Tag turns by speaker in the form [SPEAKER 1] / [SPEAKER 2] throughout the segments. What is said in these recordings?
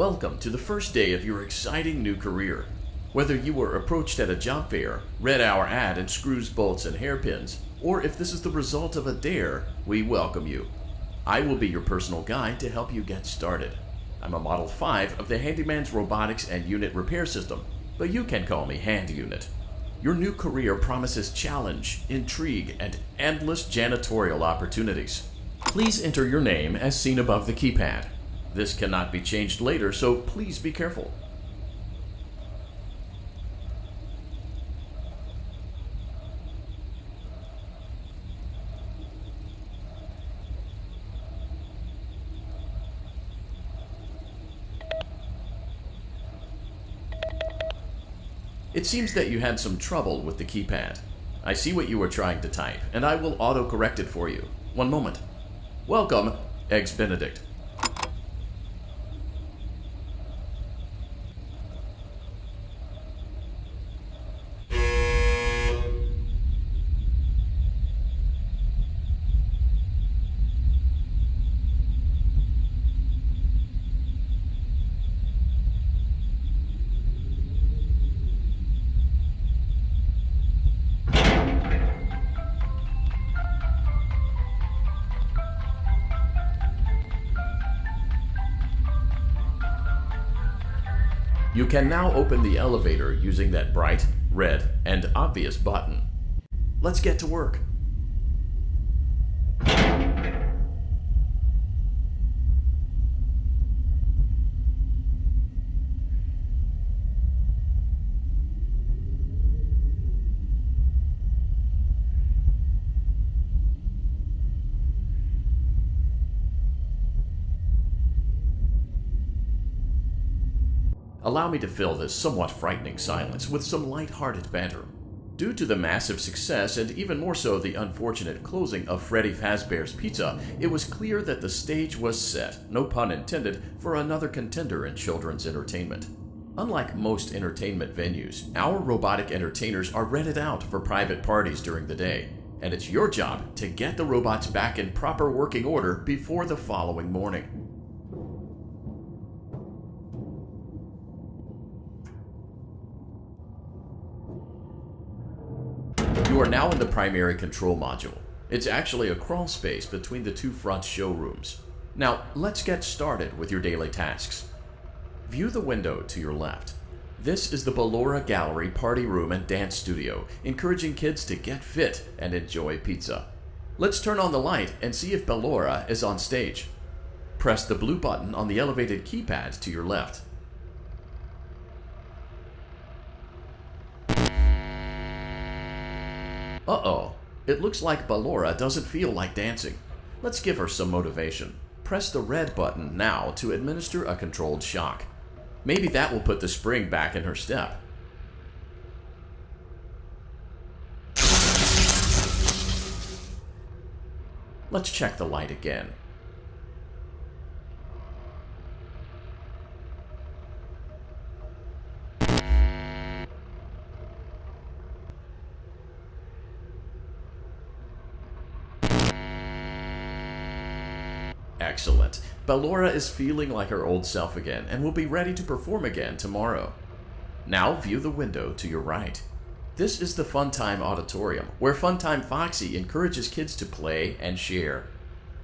[SPEAKER 1] Welcome to the first day of your exciting new career. Whether you were approached at a job fair, read our ad in screws, bolts, and hairpins, or if this is the result of a dare, we welcome you. I will be your personal guide to help you get started. I'm a Model 5 of the Handyman's Robotics and Unit Repair System, but you can call me Hand Unit. Your new career promises challenge, intrigue, and endless janitorial opportunities. Please enter your name as seen above the keypad. This cannot be changed later, so please be careful. It seems that you had some trouble with the keypad. I see what you were trying to type, and I will auto-correct it for you. One moment. Welcome, Eggs Benedict. You can now open the elevator using that bright, red, and obvious button. Let's get to work. Allow me to fill this somewhat frightening silence with some light-hearted banter. Due to the massive success, and even more so the unfortunate closing of Freddy Fazbear's Pizza, it was clear that the stage was set, no pun intended, for another contender in children's entertainment. Unlike most entertainment venues, our robotic entertainers are rented out for private parties during the day, and it's your job to get the robots back in proper working order before the following morning. You are now in the primary control module. It's actually a crawl space between the two front showrooms. Now, let's get started with your daily tasks. View the window to your left. This is the Ballora Gallery Party Room and Dance Studio, encouraging kids to get fit and enjoy pizza. Let's turn on the light and see if Ballora is on stage. Press the blue button on the elevated keypad to your left. Uh-oh, it looks like Ballora doesn't feel like dancing. Let's give her some motivation. Press the red button now to administer a controlled shock. Maybe that will put the spring back in her step. Let's check the light again. Excellent. Ballora is feeling like her old self again and will be ready to perform again tomorrow. Now view the window to your right. This is the Funtime Auditorium, where Funtime Foxy encourages kids to play and share.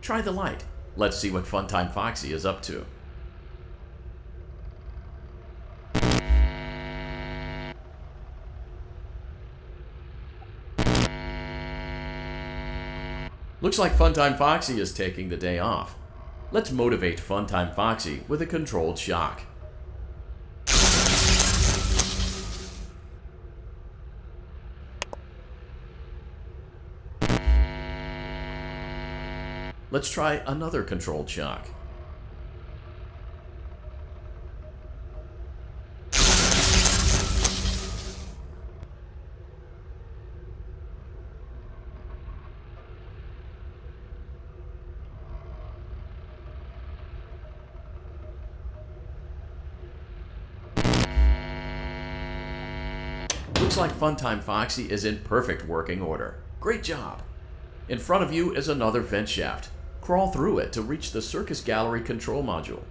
[SPEAKER 1] Try the light. Let's see what Funtime Foxy is up to. Looks like Funtime Foxy is taking the day off. Let's motivate Funtime Foxy with a controlled shock. Let's try another controlled shock. Looks like Funtime Foxy is in perfect working order. Great job! In front of you is another vent shaft. Crawl through it to reach the Circus Gallery control module.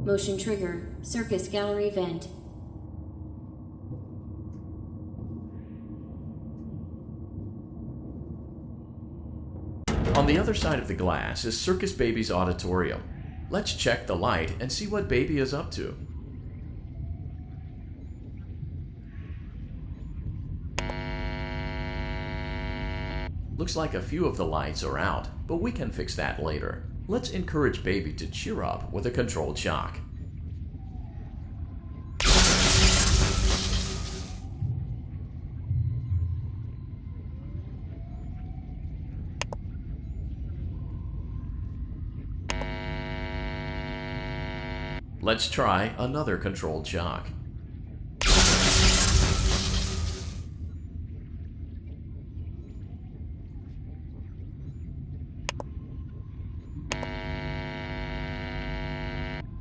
[SPEAKER 2] Motion trigger. Circus gallery vent.
[SPEAKER 1] On the other side of the glass is Circus Baby's auditorium. Let's check the light and see what Baby is up to. Looks like a few of the lights are out, but we can fix that later. Let's encourage Baby to cheer up with a controlled shock. Let's try another controlled shock.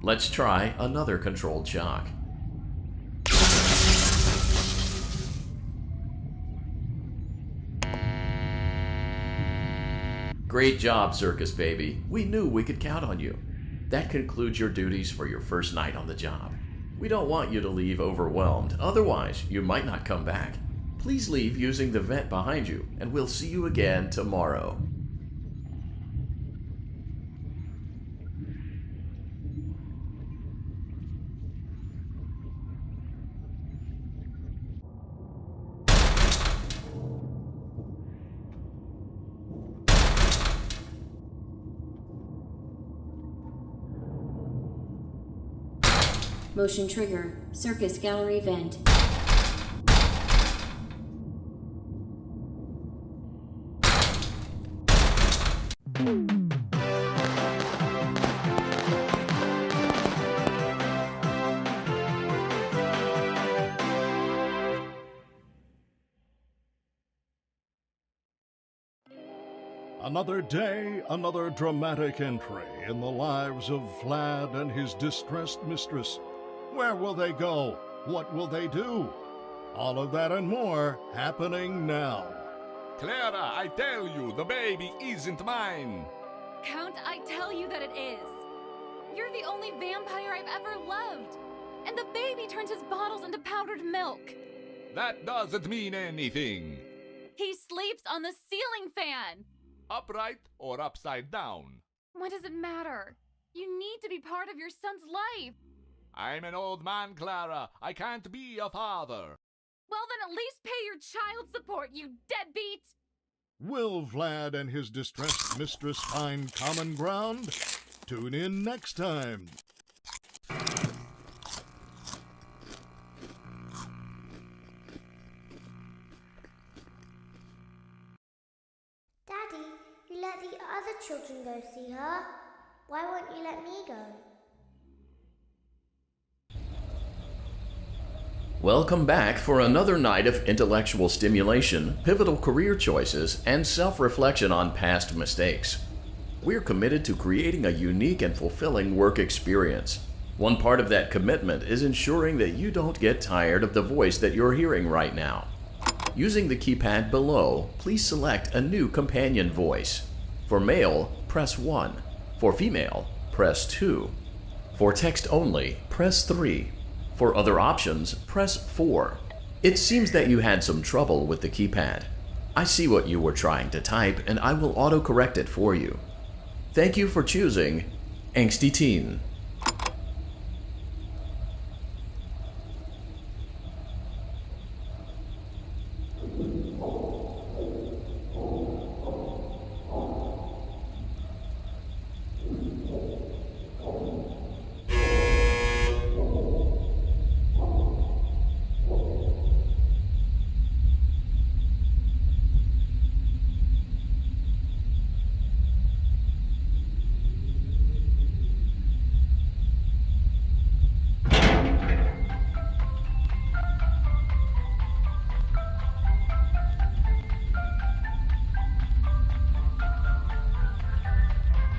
[SPEAKER 1] Let's try another controlled shock. Great job, Circus Baby. We knew we could count on you. That concludes your duties for your first night on the job. We don't want you to leave overwhelmed, otherwise you might not come back. Please leave using the vent behind you, and we'll see you again tomorrow.
[SPEAKER 2] Motion trigger. Circus gallery vent.
[SPEAKER 3] Another day, another dramatic entry in the lives of Vlad and his distressed mistress. Where will they go? What will they do? All of that and more happening now.
[SPEAKER 4] Clara, I tell you, the baby isn't mine.
[SPEAKER 5] Count, I tell you that it is. You're the only vampire I've ever loved. And the baby turns his bottles into powdered milk.
[SPEAKER 4] That doesn't mean anything.
[SPEAKER 5] He sleeps on the ceiling fan.
[SPEAKER 4] Upright or upside down?
[SPEAKER 5] What does it matter? You need to be part of your son's life.
[SPEAKER 4] I'm an old man, Clara. I can't be a father.
[SPEAKER 5] Well, then at least pay your child support, you deadbeat!
[SPEAKER 3] Will Vlad and his distressed mistress find common ground? Tune in next time.
[SPEAKER 6] Daddy, you let the other children go see her. Why won't you let me go?
[SPEAKER 1] Welcome back for another night of intellectual stimulation, pivotal career choices, and self-reflection on past mistakes. We're committed to creating a unique and fulfilling work experience. One part of that commitment is ensuring that you don't get tired of the voice that you're hearing right now. Using the keypad below, please select a new companion voice. For male, press 1. For female, press 2. For text only, press 3. For other options, press 4. It seems that you had some trouble with the keypad. I see what you were trying to type, and I will autocorrect it for you. Thank you for choosing Angsty Teen.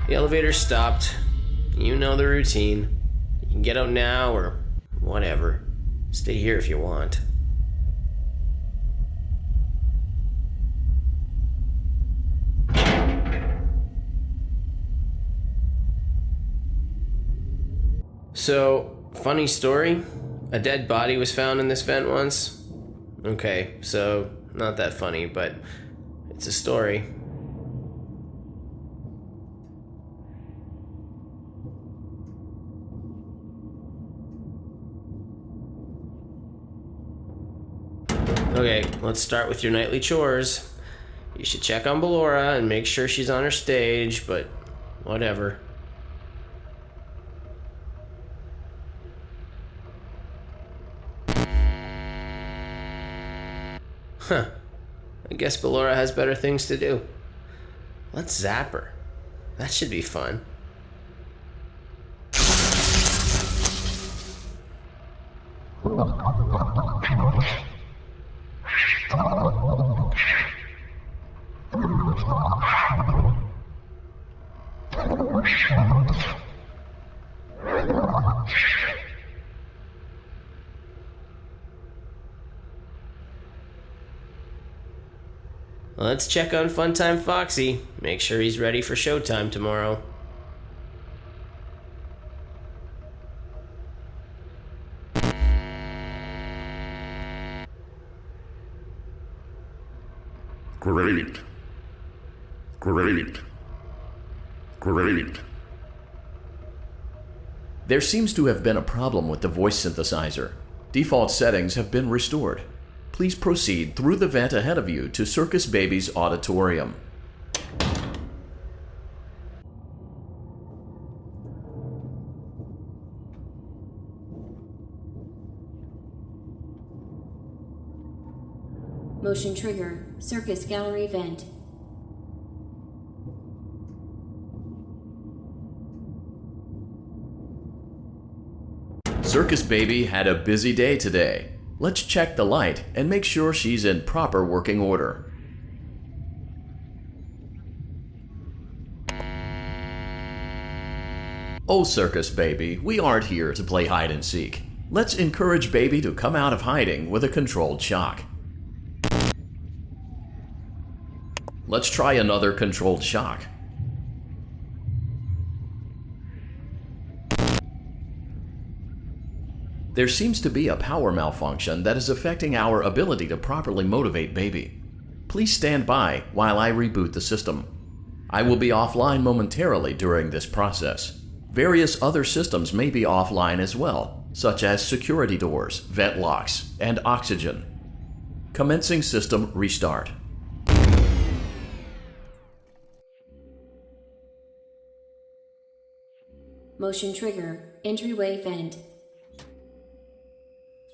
[SPEAKER 7] The elevator stopped. You know the routine. You can get out now or whatever. Stay here if you want. So, funny story. A dead body was found in this vent once. Okay, so not that funny, but it's a story. Okay, let's start with your nightly chores. You should check on Ballora and make sure she's on her stage, but whatever. Huh. I guess Ballora has better things to do. Let's zap her. That should be fun. Let's check on Funtime Foxy. Make sure he's ready for showtime tomorrow.
[SPEAKER 8] Great. Great. Great.
[SPEAKER 1] There seems to have been a problem with the voice synthesizer. Default settings have been restored. Please proceed through the vent ahead of you to Circus Baby's auditorium.
[SPEAKER 2] Motion trigger. Circus gallery vent.
[SPEAKER 1] Circus Baby had a busy day today. Let's check the light and make sure she's in proper working order. Oh, Circus Baby, we aren't here to play hide and seek. Let's encourage Baby to come out of hiding with a controlled shock. Let's try another controlled shock. There seems to be a power malfunction that is affecting our ability to properly motivate Baby. Please stand by while I reboot the system. I will be offline momentarily during this process. Various other systems may be offline as well, such as security doors, vent locks, and oxygen. Commencing system restart.
[SPEAKER 2] Motion trigger. Entryway vent.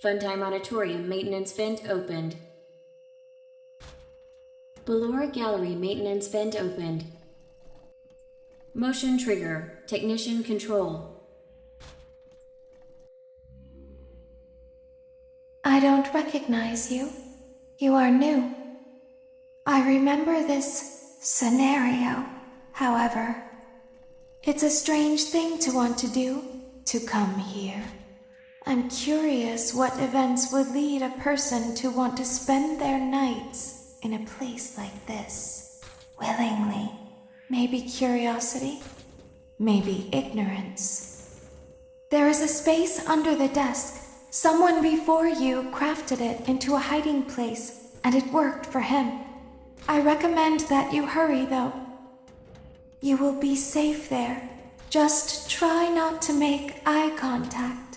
[SPEAKER 2] Funtime Auditorium maintenance vent opened. Ballora Gallery maintenance vent opened. Motion trigger. Technician control.
[SPEAKER 9] I don't recognize you. You are new. I remember this scenario, however. It's a strange thing to want to do, to come here. I'm curious what events would lead a person to want to spend their nights in a place like this. Willingly. Maybe curiosity. Maybe ignorance. There is a space under the desk. Someone before you crafted it into a hiding place, and it worked for him. I recommend that you hurry, though. You will be safe there. Just try not to make eye contact.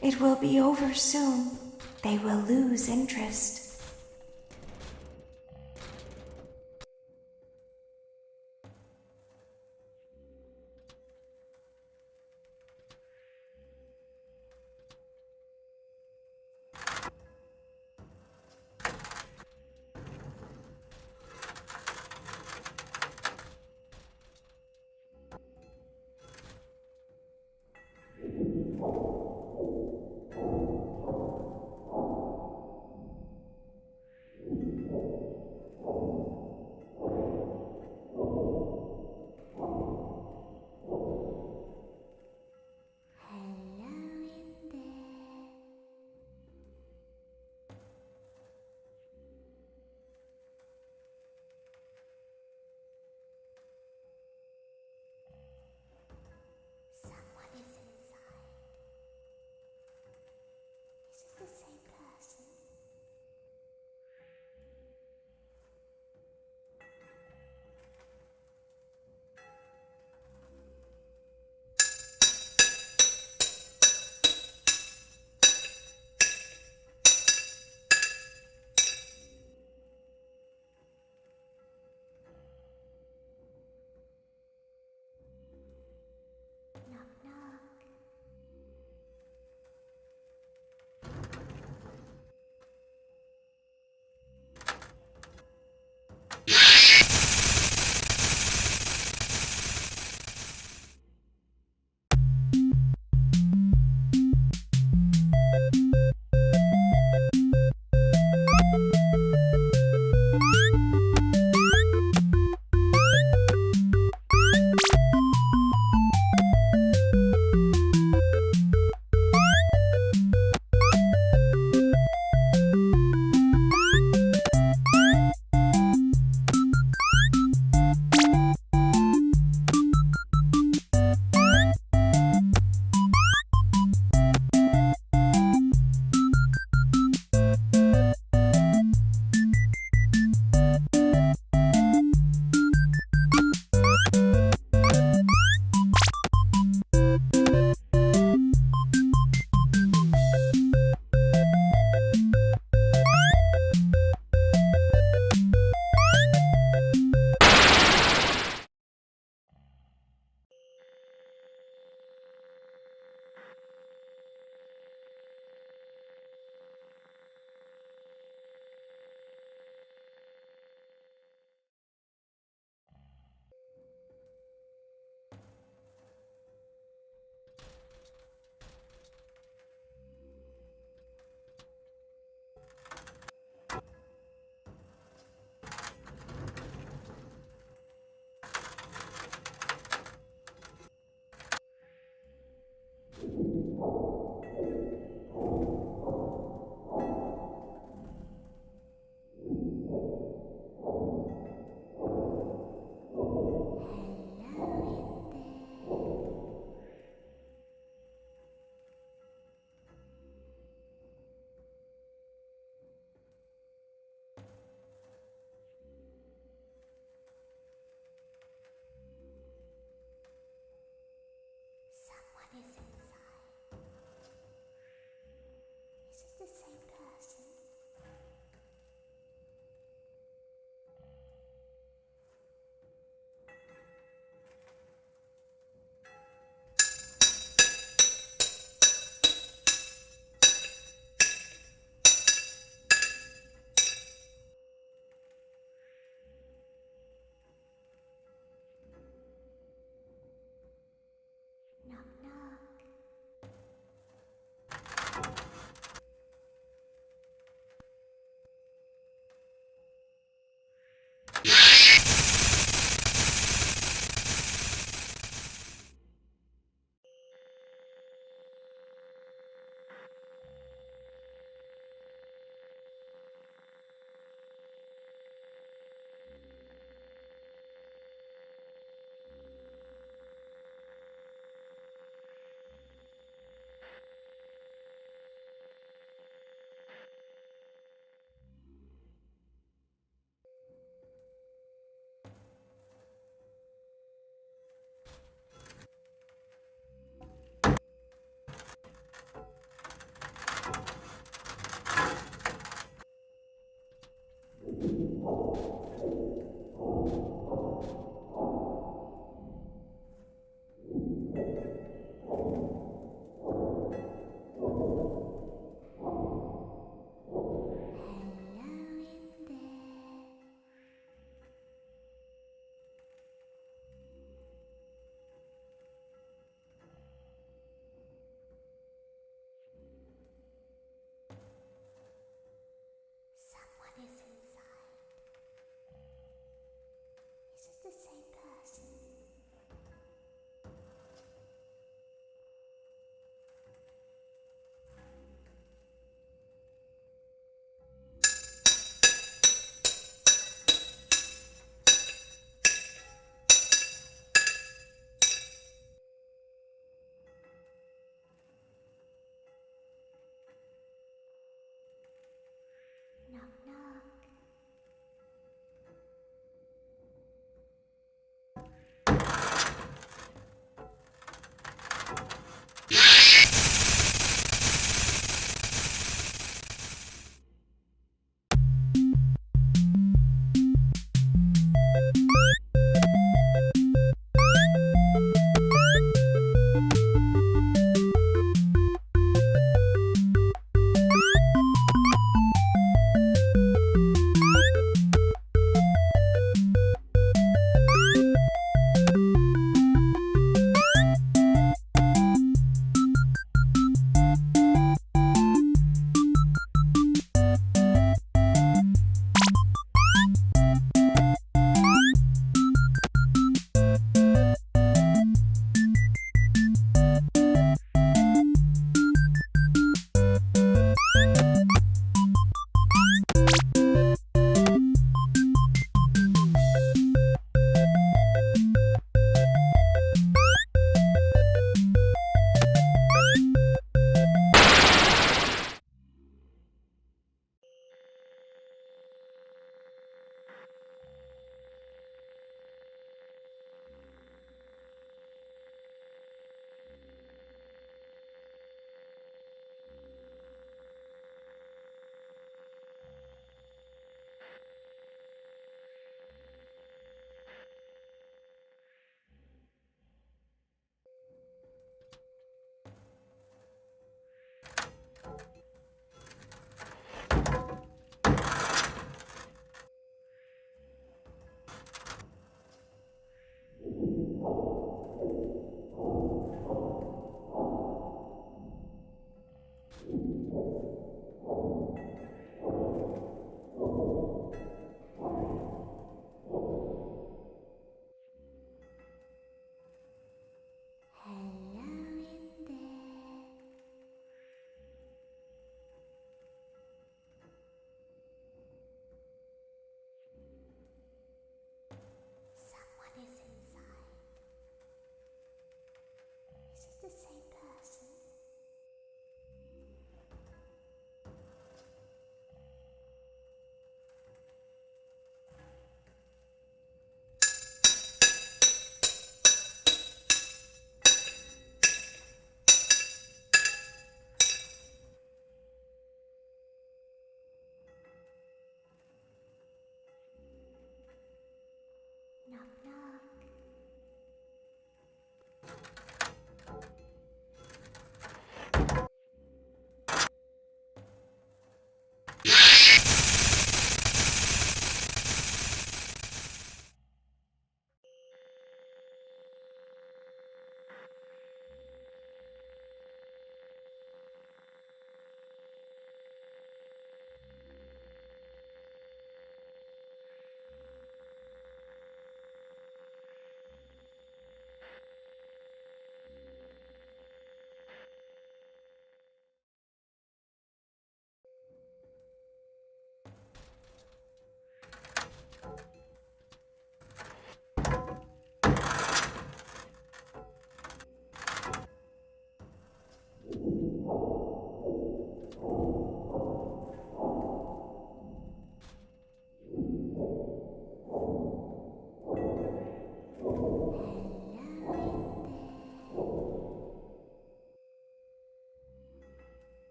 [SPEAKER 9] It will be over soon. They will lose interest.
[SPEAKER 6] Someone is inside. Is it the same person? Knock, knock.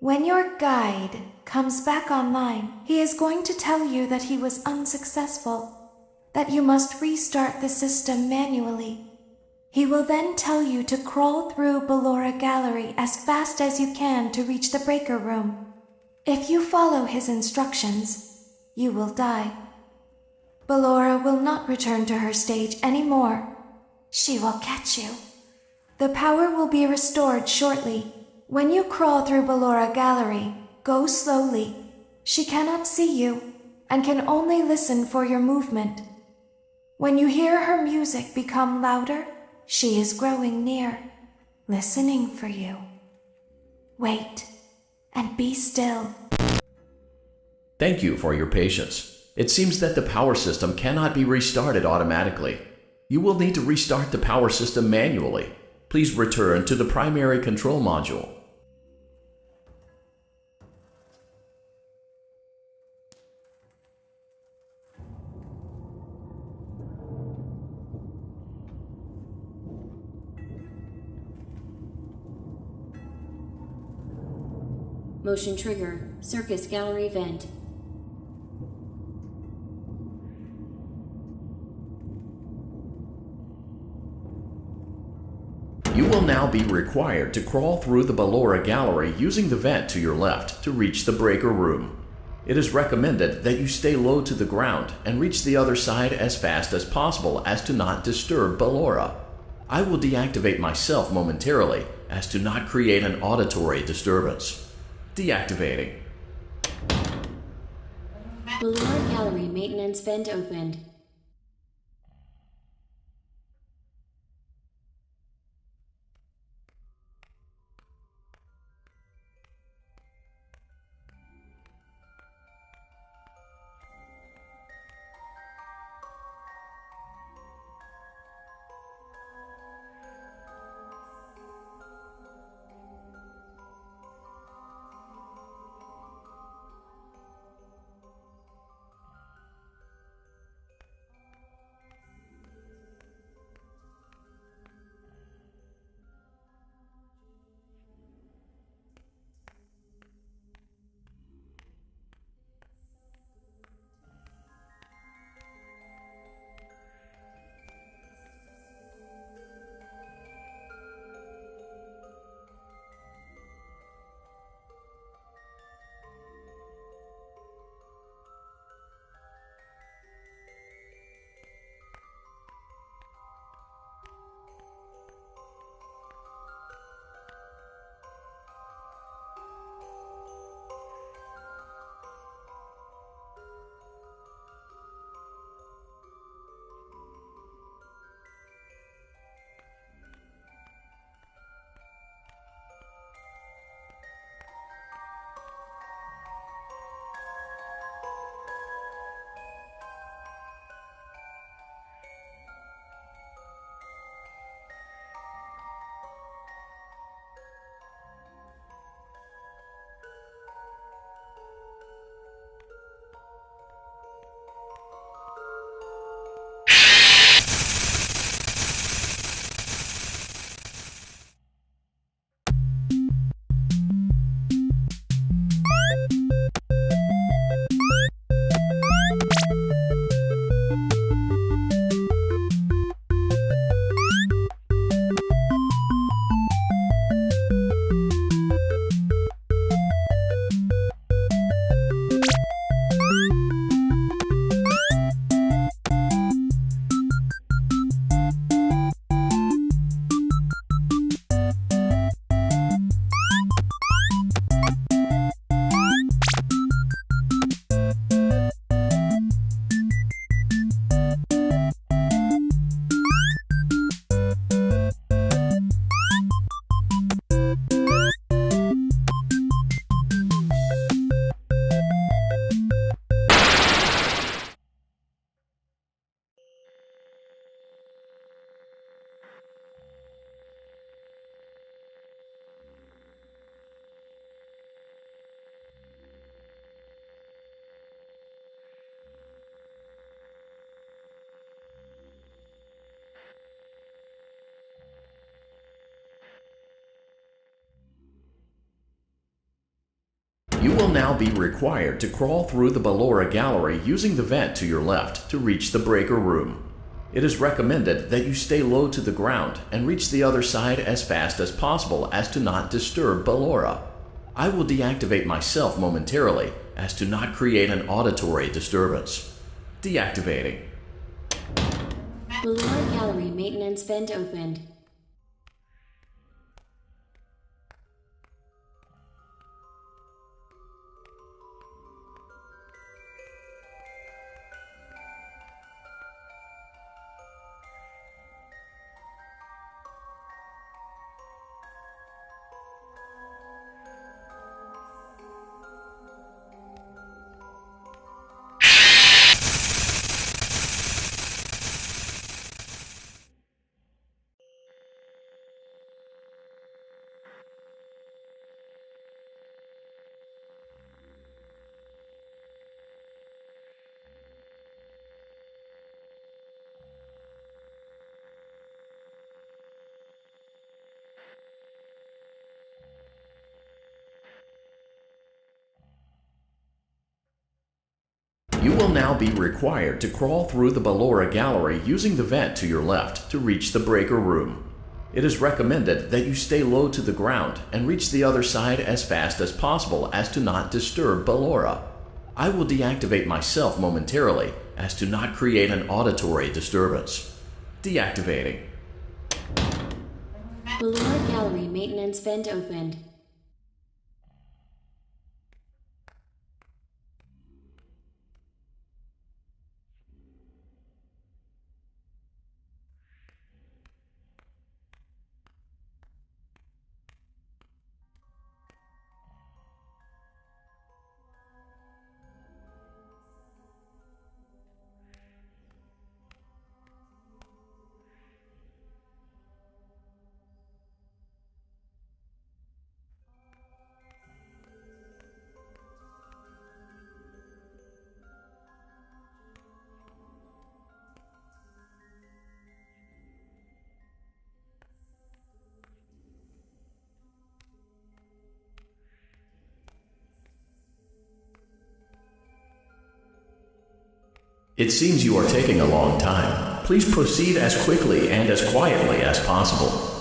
[SPEAKER 9] When your guide comes back online, he is going to tell you that he was unsuccessful, that you must restart the system manually. He will then tell you to crawl through Ballora Gallery as fast as you can to reach the breaker room. If you follow his instructions, you will die. Ballora will not return to her stage anymore. She will catch you. The power will be restored shortly. When you crawl through Ballora Gallery, go slowly. She cannot see you and can only listen for your movement. When you hear her music become louder, she is growing near, listening for you. Wait and be still.
[SPEAKER 1] Thank you for your patience. It seems that the power system cannot be restarted automatically. You will need to restart the power system manually. Please return to the primary control module.
[SPEAKER 2] Motion trigger, circus gallery vent.
[SPEAKER 1] You will now be required to crawl through the Ballora Gallery using the vent to your left to reach the breaker room. It is recommended that you stay low to the ground and reach the other side as fast as possible as to not disturb Ballora. I will deactivate myself momentarily as to not create an auditory disturbance. Deactivating.
[SPEAKER 2] Ballora Gallery maintenance vent opened.
[SPEAKER 1] You will now be required to crawl through the Ballora gallery using the vent to your left to reach the breaker room. It is recommended that you stay low to the ground and reach the other side as fast as possible as to not disturb Ballora. I will deactivate myself momentarily as to not create an auditory disturbance. Deactivating.
[SPEAKER 2] Ballora gallery maintenance vent opened.
[SPEAKER 1] You will now be required to crawl through the Ballora gallery using the vent to your left to reach the breaker room. It is recommended that you stay low to the ground and reach the other side as fast as possible as to not disturb Ballora. I will deactivate myself momentarily as to not create an auditory disturbance. Deactivating.
[SPEAKER 2] Ballora gallery maintenance vent opened.
[SPEAKER 1] It seems you are taking a long time. Please proceed as quickly and as quietly as possible.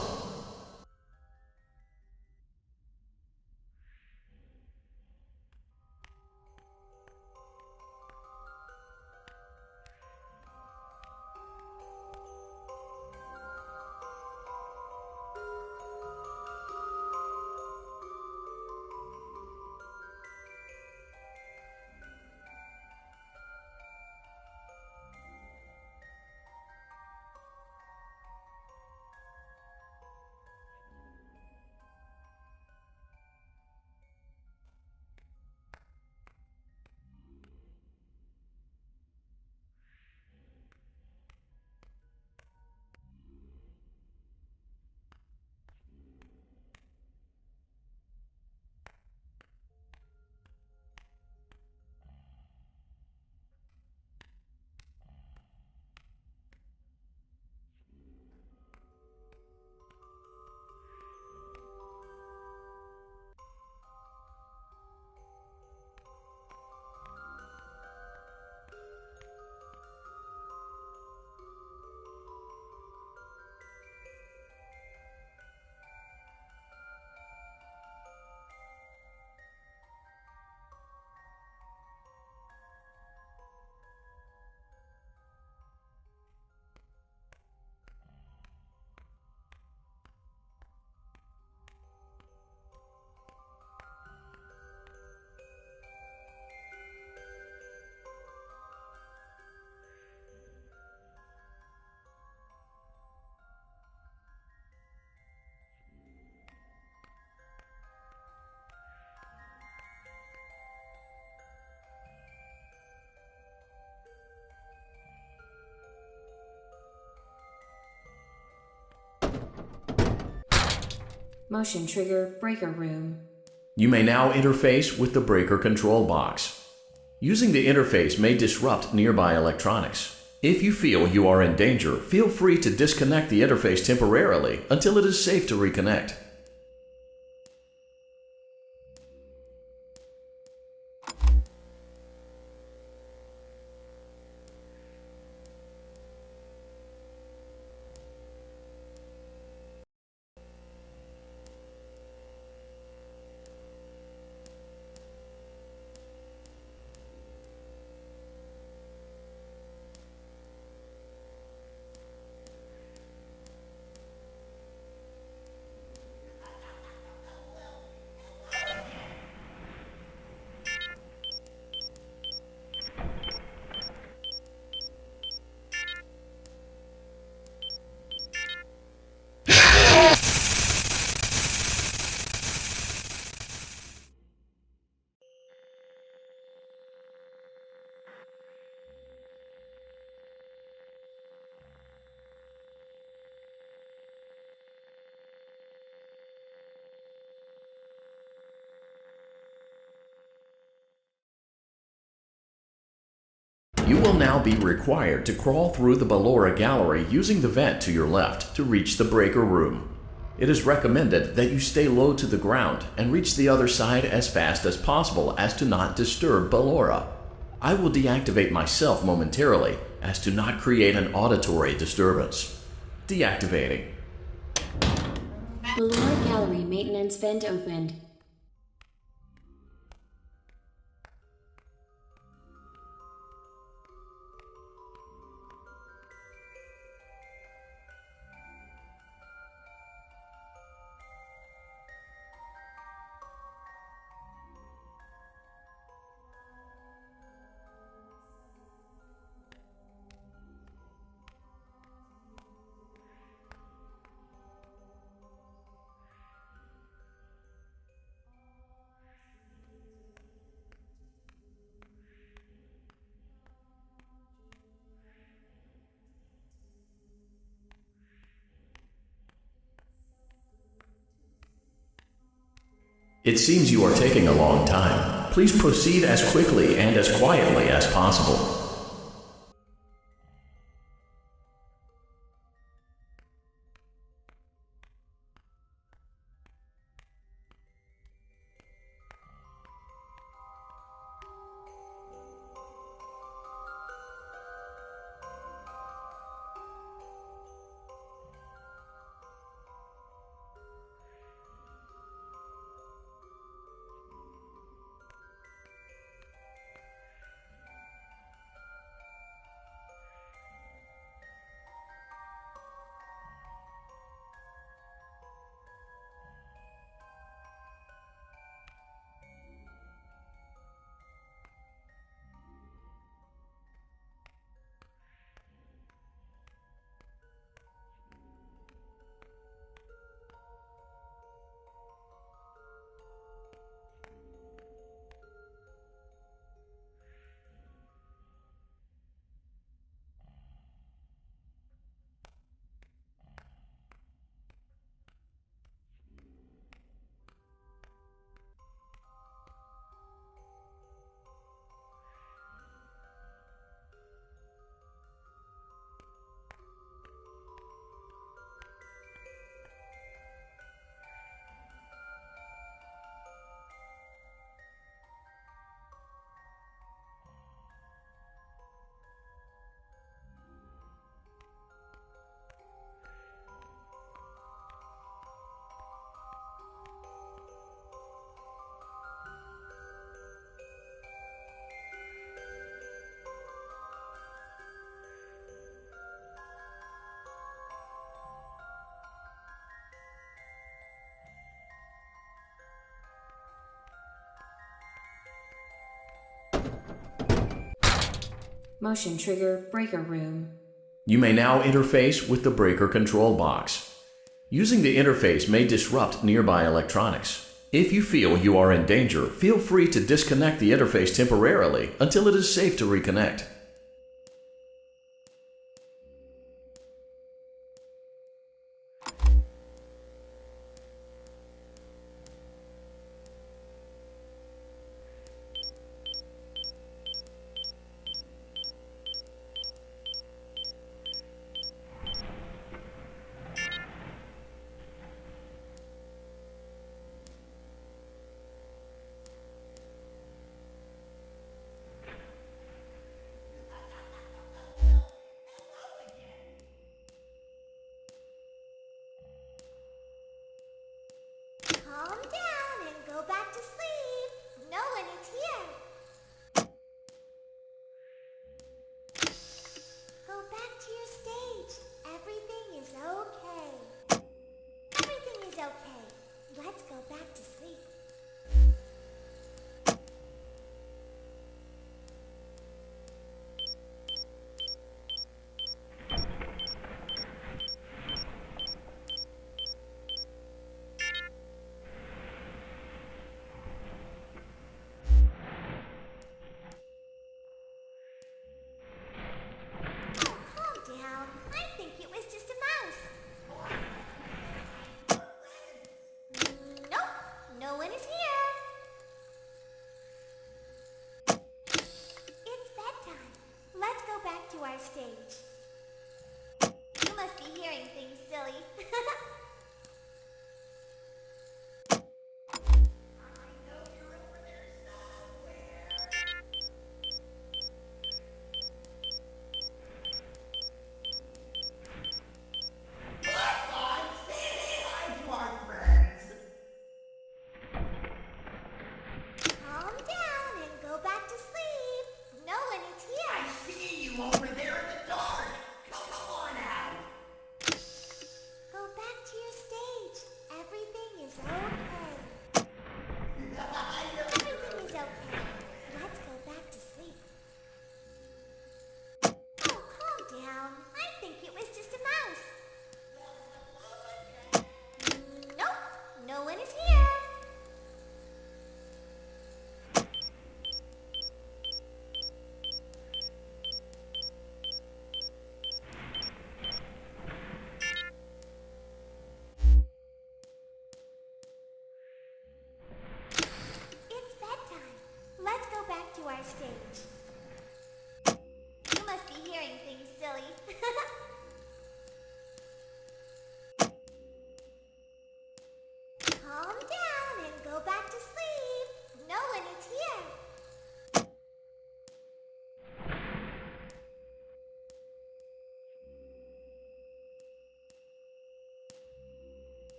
[SPEAKER 2] Motion trigger breaker room.
[SPEAKER 1] You may now interface with the breaker control box. Using the interface may disrupt nearby electronics. If you feel you are in danger, feel free to disconnect the interface temporarily until it is safe to reconnect. You will now be required to crawl through the Ballora Gallery using the vent to your left to reach the breaker room. It is recommended that you stay low to the ground and reach the other side as fast as possible as to not disturb Ballora. I will deactivate myself momentarily as to not create an auditory disturbance. Deactivating.
[SPEAKER 2] Ballora Gallery maintenance vent opened.
[SPEAKER 1] It seems you are taking a long time. Please proceed as quickly and as quietly as possible.
[SPEAKER 2] Motion trigger breaker room.
[SPEAKER 1] You may now interface with the breaker control box. Using the interface may disrupt nearby electronics. If you feel you are in danger, feel free to disconnect the interface temporarily until it is safe to reconnect.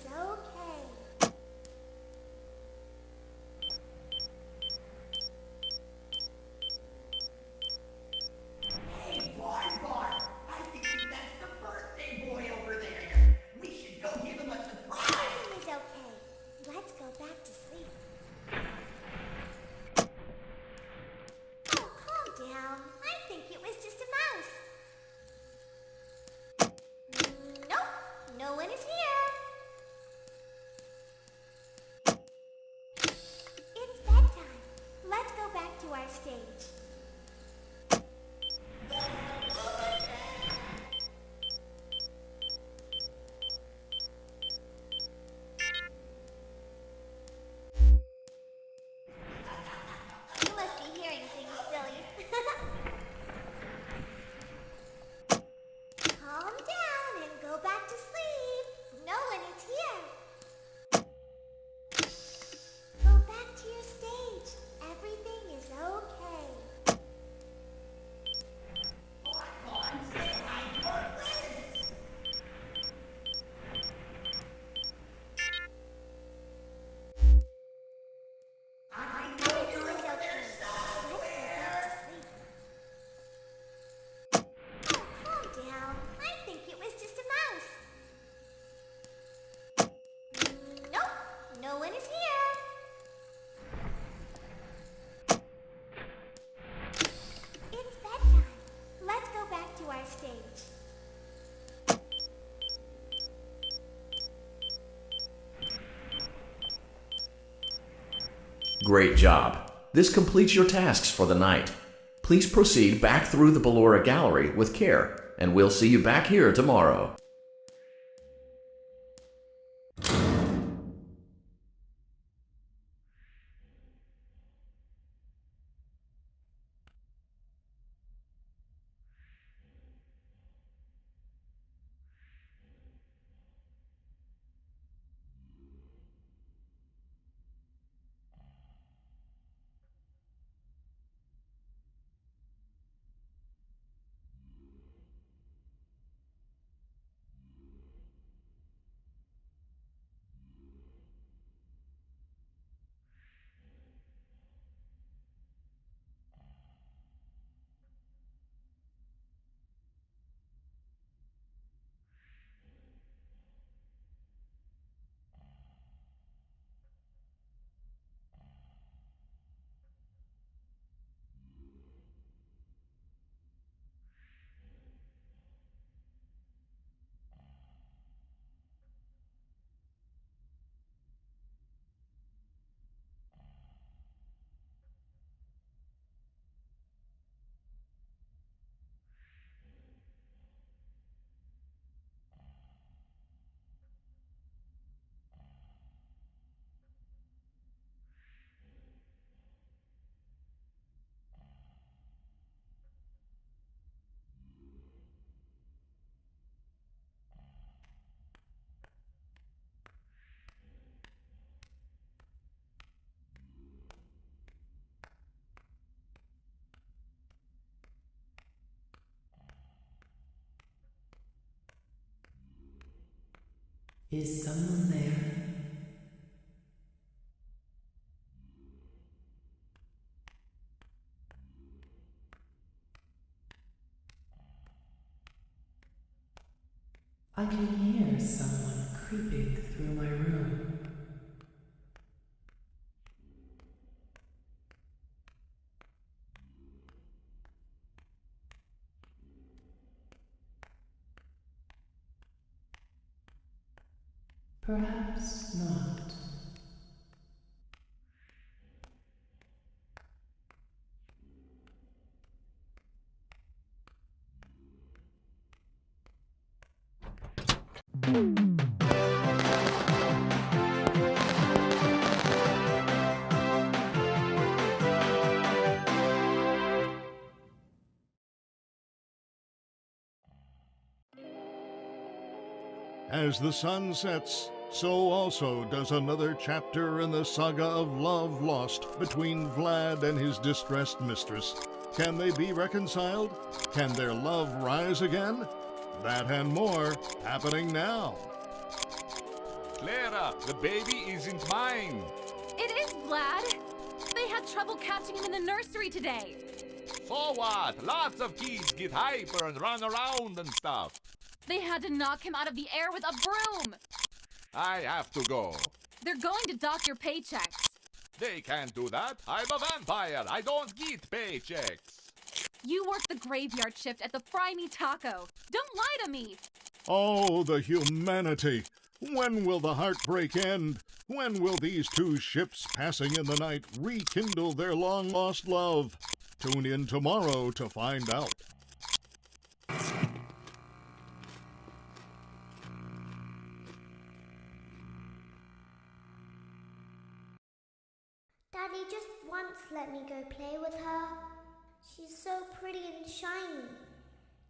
[SPEAKER 6] is okay.
[SPEAKER 10] Hey, boy, I think that's the birthday boy over there. We should go give him a surprise.
[SPEAKER 6] Everything is okay. Let's go back to sleep. Oh, calm down. I think it was just a mouse. Nope, no one is here. It's bedtime. Let's go back to our stage. You must be hearing things, silly. Calm down and go back to sleep. No one is here. Go back to your stage. Everything is okay.
[SPEAKER 10] Say hi to our friends. I know
[SPEAKER 6] Everything
[SPEAKER 10] you're
[SPEAKER 6] is
[SPEAKER 10] over
[SPEAKER 6] okay.
[SPEAKER 10] there
[SPEAKER 6] Let's go
[SPEAKER 10] somewhere.
[SPEAKER 6] back to sleep. Oh, calm down. I think it was just a mouse. Nope, no one is here. It's bedtime. Let's go back to our stage.
[SPEAKER 1] Great job. This completes your tasks for the night. Please proceed back through the Ballora Gallery with care, and we'll see you back here tomorrow.
[SPEAKER 11] Is someone there? I can hear someone creeping through my room. Perhaps not.
[SPEAKER 3] As the sun sets, so also does another chapter in the saga of love lost between Vlad and his distressed mistress. Can they be reconciled? Can their love rise again? That and more happening now.
[SPEAKER 4] Clara, the baby isn't mine.
[SPEAKER 5] It is, Vlad. They had trouble catching him in the nursery today.
[SPEAKER 4] So what? Lots of kids get hyper and run around and stuff.
[SPEAKER 5] They had to knock him out of the air with a broom.
[SPEAKER 4] I have to go.
[SPEAKER 5] They're going to dock your paychecks.
[SPEAKER 4] They can't do that. I'm a vampire. I don't get paychecks.
[SPEAKER 5] You work the graveyard shift at the Fry Me Taco. Don't lie to me.
[SPEAKER 3] Oh, the humanity! When will the heartbreak end? When will these two ships passing in the night rekindle their long-lost love? Tune in tomorrow to find out.
[SPEAKER 6] Daddy just once let me go play with her. She's so pretty and shiny.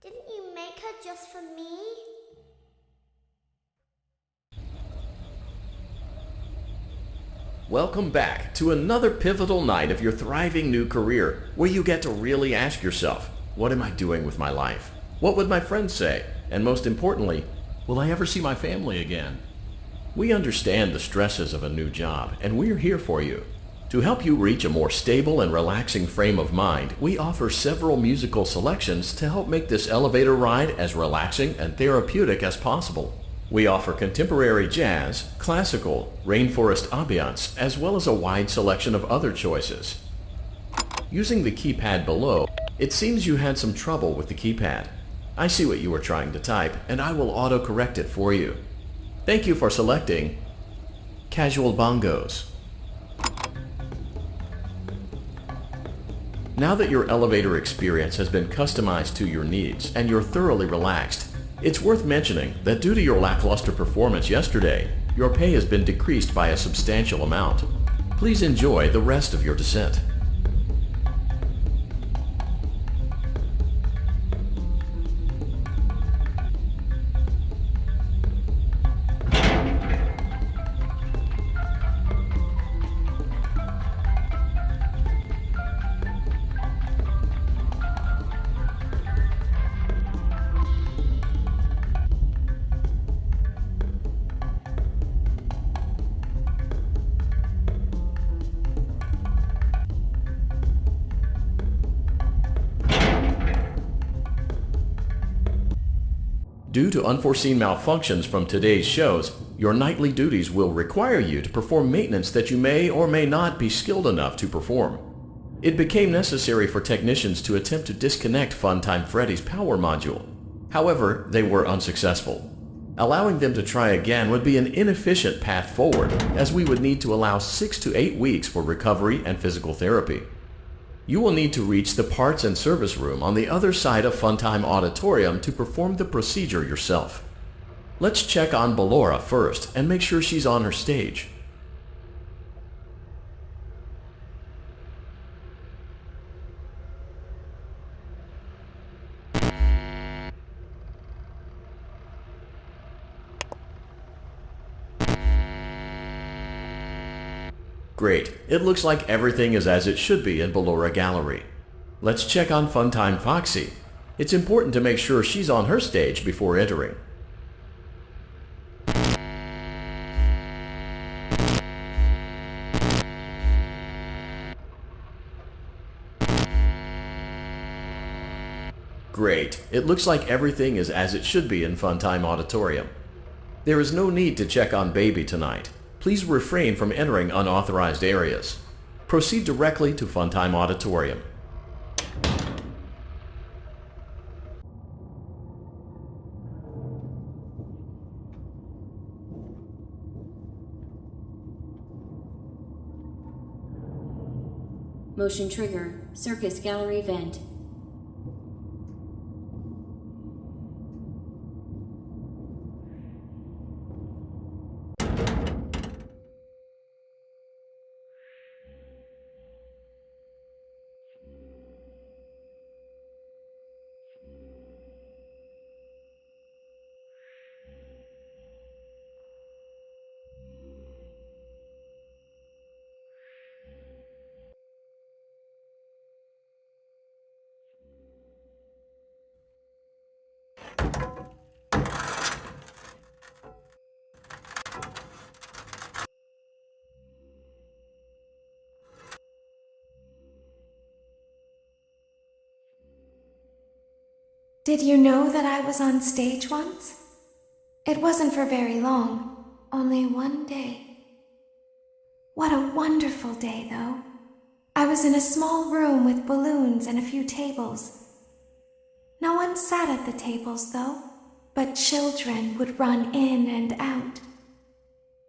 [SPEAKER 6] Didn't you make her just for me?
[SPEAKER 1] Welcome back to another pivotal night of your thriving new career, where you get to really ask yourself, what am I doing with my life? What would my friends say? And most importantly, will I ever see my family again? We understand the stresses of a new job, and we're here for you. To help you reach a more stable and relaxing frame of mind, we offer several musical selections to help make this elevator ride as relaxing and therapeutic as possible. We offer contemporary jazz, classical, rainforest ambiance, as well as a wide selection of other choices. Using the keypad below, it seems you had some trouble with the keypad. I see what you were trying to type, and I will auto-correct it for you. Thank you for selecting Casual Bongos. Now that your elevator experience has been customized to your needs and you're thoroughly relaxed, it's worth mentioning that due to your lackluster performance yesterday, your pay has been decreased by a substantial amount. Please enjoy the rest of your descent. Due to unforeseen malfunctions from today's shows, your nightly duties will require you to perform maintenance that you may or may not be skilled enough to perform. It became necessary for technicians to attempt to disconnect Funtime Freddy's power module. However, they were unsuccessful. Allowing them to try again would be an inefficient path forward, as we would need to allow 6 to 8 weeks for recovery and physical therapy. You will need to reach the parts and service room on the other side of Funtime Auditorium to perform the procedure yourself. Let's check on Ballora first and make sure she's on her stage. Great. It looks like everything is as it should be in Ballora Gallery. Let's check on Funtime Foxy. It's important to make sure she's on her stage before entering. Great. It looks like everything is as it should be in Funtime Auditorium. There is no need to check on Baby tonight. Please refrain from entering unauthorized areas. Proceed directly to Funtime Auditorium.
[SPEAKER 2] Motion trigger, circus gallery vent.
[SPEAKER 9] Did you know that I was on stage once? It wasn't for very long, only one day. What a wonderful day, though. I was in a small room with balloons and a few tables. No one sat at the tables, though, but children would run in and out.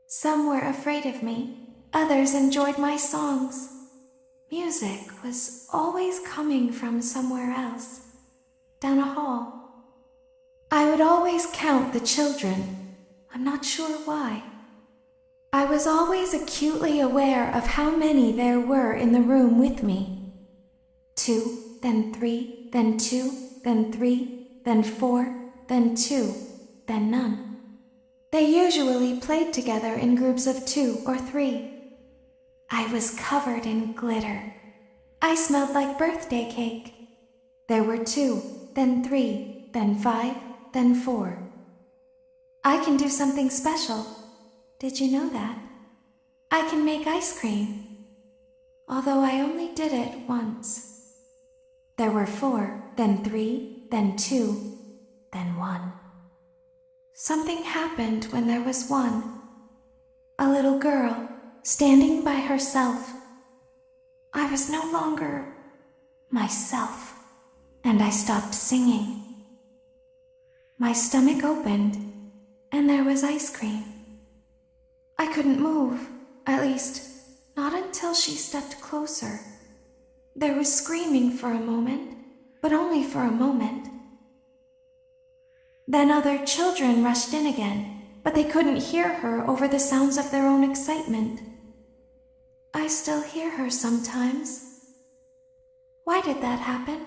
[SPEAKER 9] Some were afraid of me, others enjoyed my songs. Music was always coming from somewhere else, down a hall. I would always count the children. I'm not sure why. I was always acutely aware of how many there were in the room with me. 2, then 3, then 2, then 3, then 4, then 2, then none. They usually played together in groups of 2 or 3. I was covered in glitter. I smelled like birthday cake. There were 2, then 3, then 5, then 4. I can do something special. Did you know that? I can make ice cream. Although I only did it once. There were 4, then 3, then 2, then 1. Something happened when there was 1. A little girl, standing by herself. I was no longer myself, and I stopped singing. My stomach opened, and there was ice cream. I couldn't move, at least, not until she stepped closer. There was screaming for a moment, but only for a moment. Then other children rushed in again, but they couldn't hear her over the sounds of their own excitement. I still hear her sometimes. Why did that happen?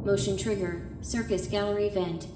[SPEAKER 2] Motion trigger, circus gallery vent.